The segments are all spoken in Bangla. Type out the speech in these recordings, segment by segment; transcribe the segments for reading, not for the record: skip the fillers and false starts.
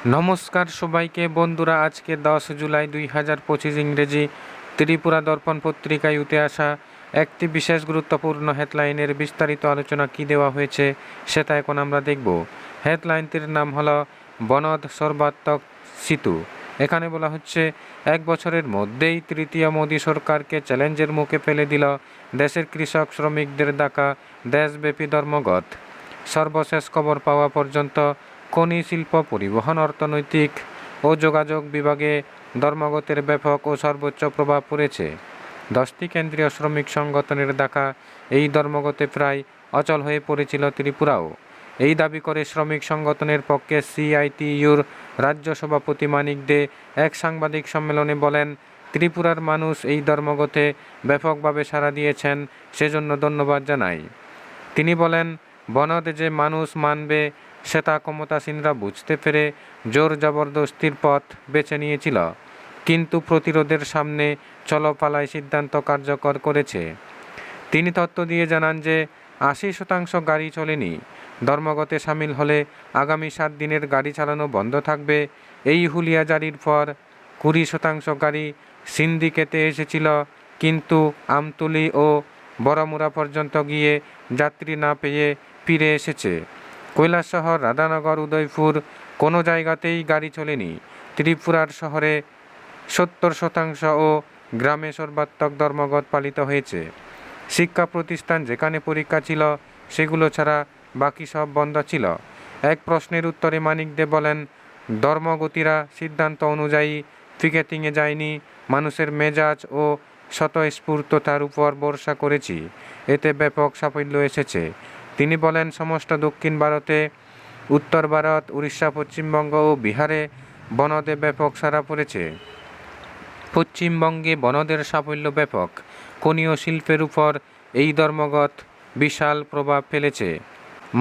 নমস্কার সবাইকে বন্ধুরা, আজকে 10 জুলাই 2025 ইংরেজি ত্রিপুরা দর্পণ পত্রিকায় উঠে আসা একটি বিশেষ গুরুত্বপূর্ণ হেডলাইনের বিস্তারিত আলোচনা কি দেওয়া হয়েছে সেটা এখন আমরা দেখব। হেডলাইনটির নাম হলো বনধ সর্বাত্মক সেতু। এখানে বলা হচ্ছে, এক বছরের মধ্যেই তৃতীয় মোদী সরকারকে চ্যালেঞ্জের মুখে ফেলে দিল দেশের কৃষক শ্রমিকদের ডাকা দেশব্যাপী ধর্মঘট। সর্বশেষ খবর পাওয়া পর্যন্ত খনি শিল্প, পরিবহন, অর্থনৈতিক ও যোগাযোগ বিভাগে ধর্মঘটের ব্যাপক ও সর্বোচ্চ প্রভাব পড়েছে। 10টি কেন্দ্রীয় শ্রমিক সংগঠনের ডাকা এই ধর্মঘটে প্রায় অচল হয়ে পড়েছিল ত্রিপুরাও। এই দাবি করে শ্রমিক সংগঠনের পক্ষে সিআইটিইউর রাজ্য সভাপতি মানিক দে এক সাংবাদিক সম্মেলনে বলেন, ত্রিপুরার মানুষ এই ধর্মঘটে ব্যাপকভাবে সাড়া দিয়েছেন, সেজন্য ধন্যবাদ জানাই। তিনি বলেন, বনধ যে মানুষ মানবে সেটা ক্ষমতাসীনরা বুঝতে পেরে জোর জবরদস্তির পথ বেছে নিয়েছিল, কিন্তু প্রতিরোধের সামনে চলপালায় সিদ্ধান্ত কার্যকর করেছে। তিনি তথ্য দিয়ে জানান যে 80% গাড়ি চলেনি। ধর্মঘটে সামিল হলে আগামী 7 দিনের গাড়ি চালানো বন্ধ থাকবে। এই হুলিয়া জারির পর 20% গাড়ি সিন্ডিকেটে এসেছিল, কিন্তু আমতুলি ও বড়মুড়া পর্যন্ত গিয়ে যাত্রী না পেয়ে ফিরে এসেছে। কৈলাসহর, রাধানগর, উদয়পুর কোনো জায়গাতেই গাড়ি চলেনি। ত্রিপুরার শহরে 70% ও গ্রামে সর্বাত্মক ধর্মঘট পালিত হয়েছে। শিক্ষা প্রতিষ্ঠান যেখানে পরীক্ষা ছিল সেগুলো ছাড়া বাকি সব বন্ধ ছিল। এক প্রশ্নের উত্তরে মানিক দে বলেন, ধর্মঘটিরা সিদ্ধান্ত অনুযায়ী পিকেটিংয়ে যায়নি, মানুষের মেজাজ ও স্বতঃস্ফূর্ততার উপর ভরসা করেছি, এতে ব্যাপক সাফল্য এসেছে। তিনি বলেন, সমস্ত দক্ষিণ ভারতে, উত্তর ভারত, উড়িষ্যা, পশ্চিমবঙ্গ ও বিহারে বনধে ব্যাপক সাড়া পড়েছে। পশ্চিমবঙ্গে বনধের সাফল্য ব্যাপক। খনি ও শিল্পের উপর এই ধর্মঘট বিশাল প্রভাব ফেলেছে।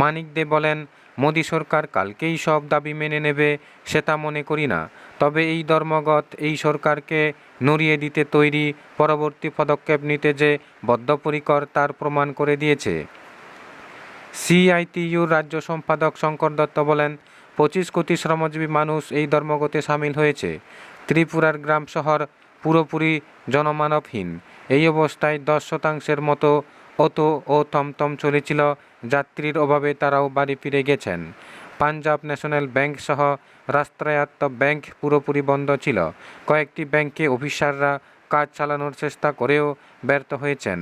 মানিক দে বলেন, মোদী সরকার কালকেই সব দাবি মেনে নেবে সেটা মনে করি না, তবে এই ধর্মঘট এই সরকারকে নড়িয়ে দিতে তৈরি, পরবর্তী পদক্ষেপ নিতে যে বদ্ধপরিকর তার প্রমাণ করে দিয়েছে। সিআইটিইউর রাজ্য সম্পাদক শঙ্কর দত্ত বলেন, 25 কোটি শ্রমজীবী মানুষ এই ধর্মঘটে সামিল হয়েছে। ত্রিপুরার গ্রাম শহর পুরোপুরি জনমানবহীন। এই অবস্থায় 10% মতো অটো ও টমটম চলেছিল। যাত্রীর অভাবে তারাও বাড়ি ফিরে গেছেন। পাঞ্জাব ন্যাশনাল ব্যাংক সহ রাষ্ট্রায়ত্ত ব্যাংক পুরোপুরি বন্ধ ছিল। কয়েকটি ব্যাংকে অফিসাররা কাজ চালানোর চেষ্টা করেও ব্যর্থ হয়েছেন।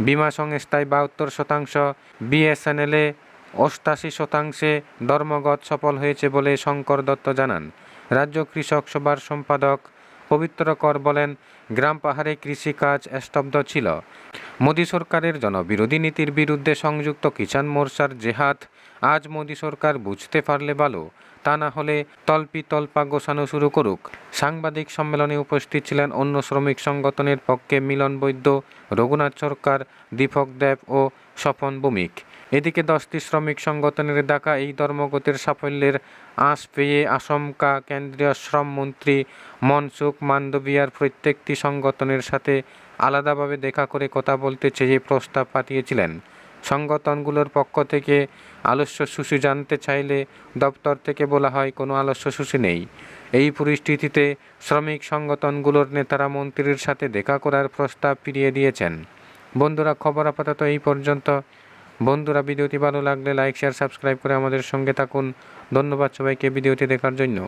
বিমা সংস্থায় 72%, বিএসএনএলে 88% ধর্মঘট সফল হয়েছে বলে শঙ্কর দত্ত জানান। রাজ্য কৃষক সভার সম্পাদক পবিত্র কর বলেন, গ্রাম পাহাড়ে কৃষিকাজ স্তব্ধ ছিল। মোদী সরকারের জনবিরোধী নীতির বিরুদ্ধে সংযুক্ত কিষাণ মোর্চার জেহাদ আজ মোদী সরকার বুঝতে পারলে ভালো, তা না হলে তল্পা গোছানো শুরু করুক। সাংবাদিক সম্মেলনে উপস্থিত ছিলেন অন্য শ্রমিক সংগঠনের পক্ষে মিলন বৈদ্য, রঘুনাথ সরকার, দীপক দেব ও স্বপন ভৌমিক। এদিকে 10টি শ্রমিক সংগঠনের ডাকা এই ধর্মঘটের সাফল্যের আঁচ পেয়ে আশঙ্কা কেন্দ্রীয় শ্রমমন্ত্রী মনসুখ মান্ডভিয়ার প্রত্যেকটি সংগঠনের সাথে আলাদাভাবে দেখা করে কথা বলতে চেয়ে প্রস্তাব পাঠিয়েছিলেন। সংগঠনগুলোর পক্ষ থেকে আলস্যসূচি জানতে চাইলে দপ্তর থেকে বলা হয় কোনো আলস্যসূচি নেই। এই পরিস্থিতিতে শ্রমিক সংগঠনগুলোর নেতারা মন্ত্রীর সাথে দেখা করার প্রস্তাব ফিরিয়ে দিয়েছেন। বন্ধুরা, খবর আপাতত এই পর্যন্ত। বন্ধুরা, ভিডিওটি ভালো লাগলে লাইক, শেয়ার, সাবস্ক্রাইব করে আমাদের সঙ্গে থাকুন। ধন্যবাদ সবাইকে ভিডিওটি দেখার জন্য।